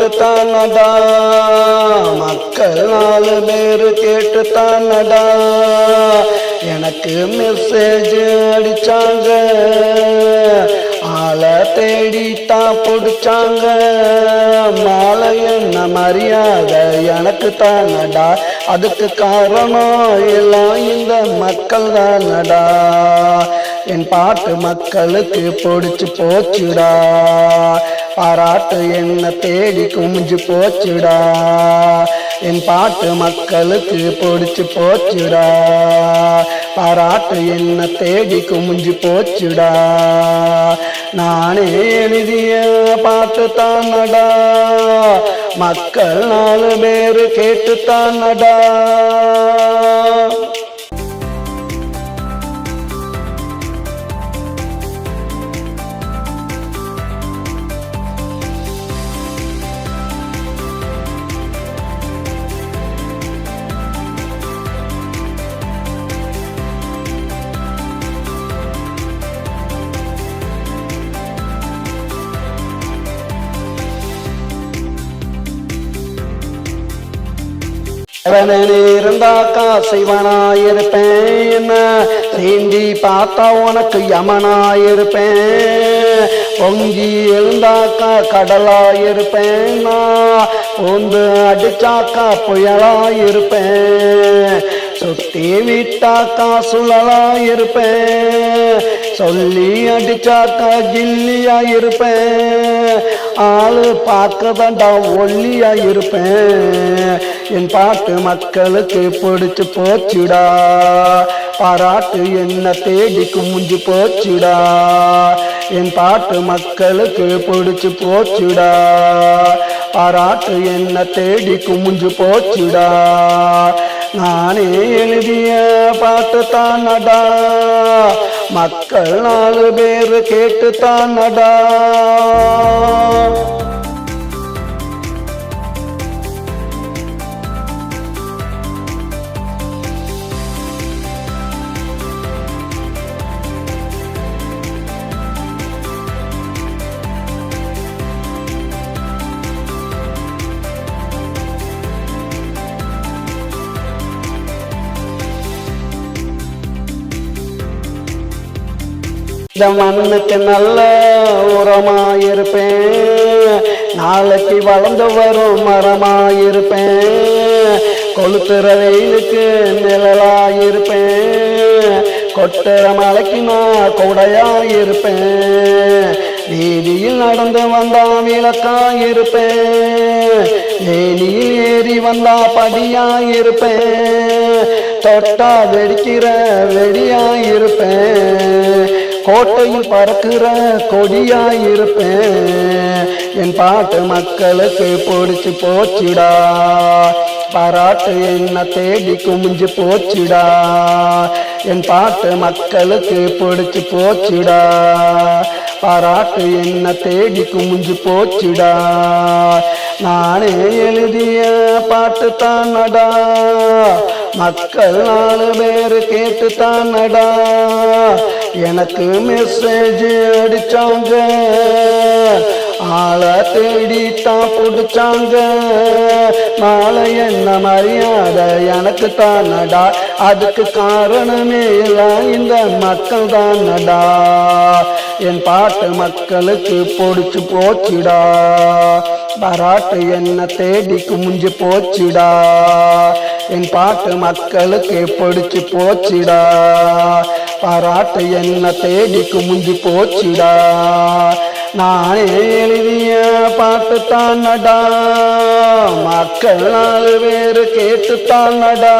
பாட்டு தானடா, மக்கள் 4 பேரு கேட்டு தானடா எனக்கு மெசேஜ் அடிச்சாங்க, ஆளை தேடித்தான் பிடிச்சாங்க. மாலை என்ன மரியாதை எனக்கு தானடா, அதுக்கு காரணம் எல்லாம் இந்த மக்கள் தானடா. என் பாட்டு மக்களுக்கு பிடிச்சு போச்சுடா, பாராட்டு என்ன தேடி குமிஞ்சு போச்சுடா. என் பாட்டு மக்களுக்கு பிடிச்சு போச்சுடா, பாராட்டு என்ன தேடி குமிஞ்சு போச்சுடா. நானே எழுதிய பாட்டு தானடா, மக்கள் 4 பேரு கேட்டு தானடா. இருந்தாக்கா சிவனாயிருப்பேன், சீண்டி பார்த்தா உனக்கு யமனாயிருப்பேன். பொங்கி எழுந்தாக்கா கடலாயிருப்பேன், பூந்து அடிச்சாக்கா புயலாயிருப்பேன். சுத்தி விட்டாக்கா சுழலாயிருப்பேன், சொல்லி அடிச்சாக்கா ஜில்லியாயிருப்பேன். ஆளு பார்க்கதாண்டா ஒல்லியாயிருப்பேன். என் பாட்டு மக்களுக்கு பிடிச்சு போச்சுடா, பாராட்டு என்ன தேடி குமிஞ்சு போச்சுடா. என் பாட்டு மக்களுக்கு பிடிச்சு போச்சுடா, பாராட்டு என்ன தேடி குமிஞ்சு போச்சுடா. நானே எழுதிய பாட்டு தானடா, மக்கள் 4 பேரு கேட்டு தானடா. இந்த மண்ணுக்கு நல்ல உரமாயிருப்பேன், நாளைக்கு வளர்ந்து வரும் மரமாயிருப்பேன். கொளுத்துற வெயிலுக்கு நிழலாயிருப்பேன், கொட்டுற மலைக்கு நான் கொடையாயிருப்பேன். வீதியில் நடந்து வந்தா விளக்காயிருப்பேன், ஏனியில் ஏறி வந்தா படியாயிருப்பேன். தொட்டா வெடிக்கிற வெடியாயிருப்பேன், கோட்டையில் பறக்கிற கொடியாயிருப்பேன். என் பாட்டு மக்களுக்கு பிடிச்சு போச்சுடா, பாராட்டு என்ன தேடி குமிஞ்சு போச்சுடா. என் பாட்டு மக்களுக்கு பிடிச்சு போச்சுடா, பாராட்டு என்ன தேடி குமிஞ்சு போச்சுடா. நானே எழுதிய பாட்டு தானடா, மக்கள் 4 பேரு கேட்டு தானடா எனக்கு மெசேஜ் அடிச்சாங்க, ஆளை தேடித்தான் பிடிச்சாங்க. நாளை என்ன மரியாதை எனக்கு தானடா, அதுக்கு காரணமே எல்லாம் இந்த மக்கள் தானடா. என் பாட்டு மக்களுக்கு பிடிச்சு போச்சுடா, பாராட்டு என்ன தேடி குமிஞ்சு போச்சுடா. என் பாட்டு மக்களுக்கு பிடிச்சு போச்சுடா, பாராட்டு என்ன தேடி குமிஞ்சு போச்சுடா. நானே எழுதிய பாட்டு தானடா, மக்கள் 4 பேரு கேட்டு தானடா.